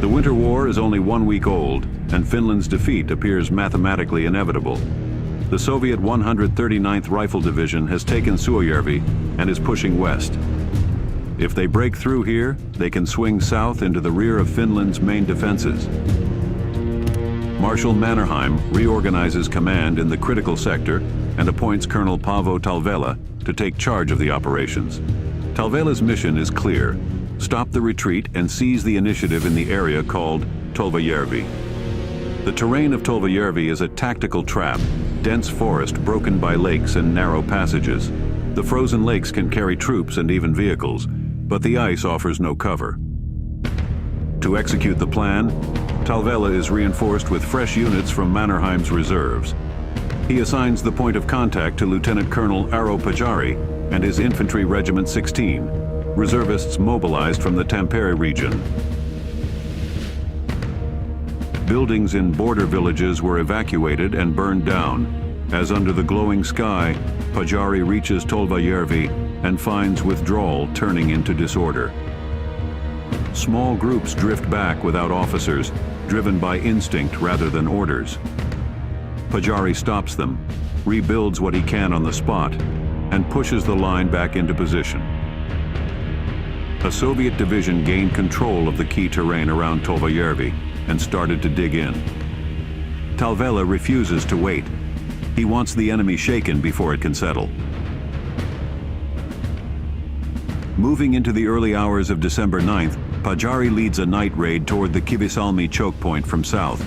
The Winter War is only 1 week old, and Finland's defeat appears mathematically inevitable. The Soviet 139th Rifle Division has taken Tolvajärvi and is pushing west. If they break through here, they can swing south into the rear of Finland's main defenses. Marshal Mannerheim reorganizes command in the critical sector and appoints Colonel Paavo Talvela to take charge of the operations. Talvela's mission is clear: stop the retreat and seize the initiative in the area called Tolvajärvi. The terrain of Tolvajärvi is a tactical trap, dense forest broken by lakes and narrow passages. The frozen lakes can carry troops and even vehicles, but the ice offers no cover. To execute the plan, Talvela is reinforced with fresh units from Mannerheim's reserves. He assigns the point of contact to Lieutenant Colonel Aaro Pajari and his Infantry Regiment 16, reservists mobilized from the Tampere region. Buildings in border villages were evacuated and burned down, as under the glowing sky, Pajari reaches Tolvajärvi and finds withdrawal turning into disorder. Small groups drift back without officers, driven by instinct rather than orders. Pajari stops them, rebuilds what he can on the spot, and pushes the line back into position. A Soviet division gained control of the key terrain around Tolvajärvi and started to dig in. Talvela refuses to wait. He wants the enemy shaken before it can settle. Moving into the early hours of December 9th, Pajari leads a night raid toward the Kivisalmi choke point from south.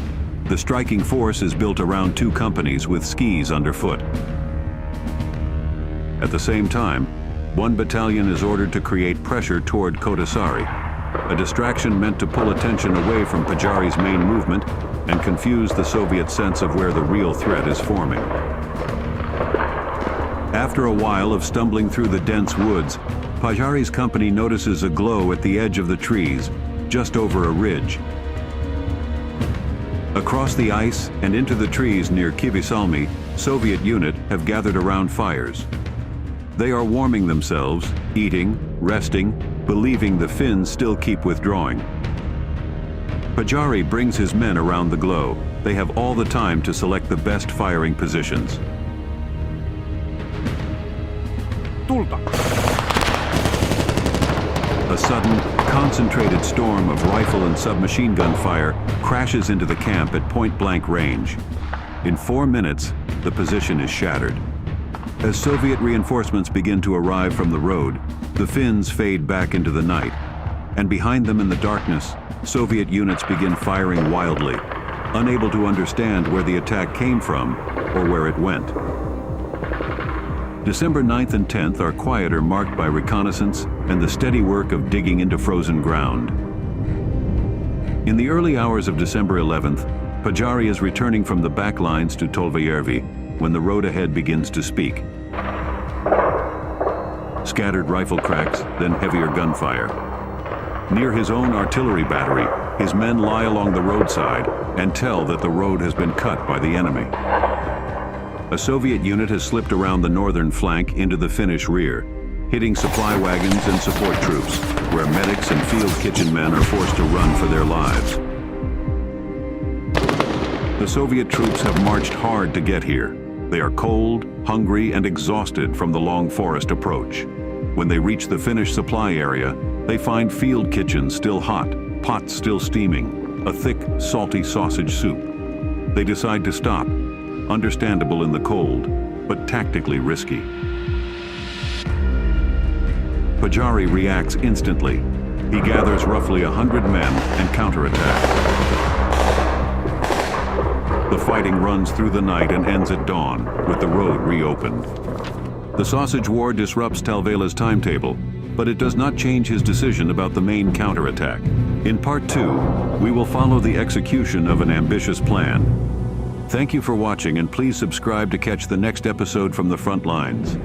The striking force is built around 2 companies with skis underfoot. At the same time, 1 battalion is ordered to create pressure toward Kotasari, a distraction meant to pull attention away from Pajari's main movement and confuse the Soviet sense of where the real threat is forming. After a while of stumbling through the dense woods, Pajari's company notices a glow at the edge of the trees, just over a ridge. Across the ice and into the trees near Kivisalmi, Soviet units have gathered around fires. They are warming themselves, eating, resting, believing the Finns still keep withdrawing. Pajari brings his men around the glow. They have all the time to select the best firing positions. Tulta! A sudden, concentrated storm of rifle and submachine gun fire crashes into the camp at point-blank range. In 4 minutes, the position is shattered. As Soviet reinforcements begin to arrive from the road, the Finns fade back into the night, and behind them in the darkness, Soviet units begin firing wildly, unable to understand where the attack came from or where it went. December 9th and 10th are quieter, marked by reconnaissance and the steady work of digging into frozen ground. In the early hours of December 11th, Pajari is returning from the back lines to Tolvajärvi when the road ahead begins to speak. Scattered rifle cracks, then heavier gunfire. Near his own artillery battery, his men lie along the roadside and tell that the road has been cut by the enemy. A Soviet unit has slipped around the northern flank into the Finnish rear, hitting supply wagons and support troops, where medics and field kitchen men are forced to run for their lives. The Soviet troops have marched hard to get here. They are cold, hungry, and exhausted from the long forest approach. When they reach the Finnish supply area, they find field kitchens still hot, pots still steaming, a thick, salty sausage soup. They decide to stop, understandable in the cold, but tactically risky. Pajari reacts instantly. He gathers roughly 100 men and counterattacks. The fighting runs through the night and ends at dawn, with the road reopened. The sausage war disrupts Talvela's timetable, but it does not change his decision about the main counterattack. In part 2, we will follow the execution of an ambitious plan. Thank you for watching, and please subscribe to catch the next episode from the front lines.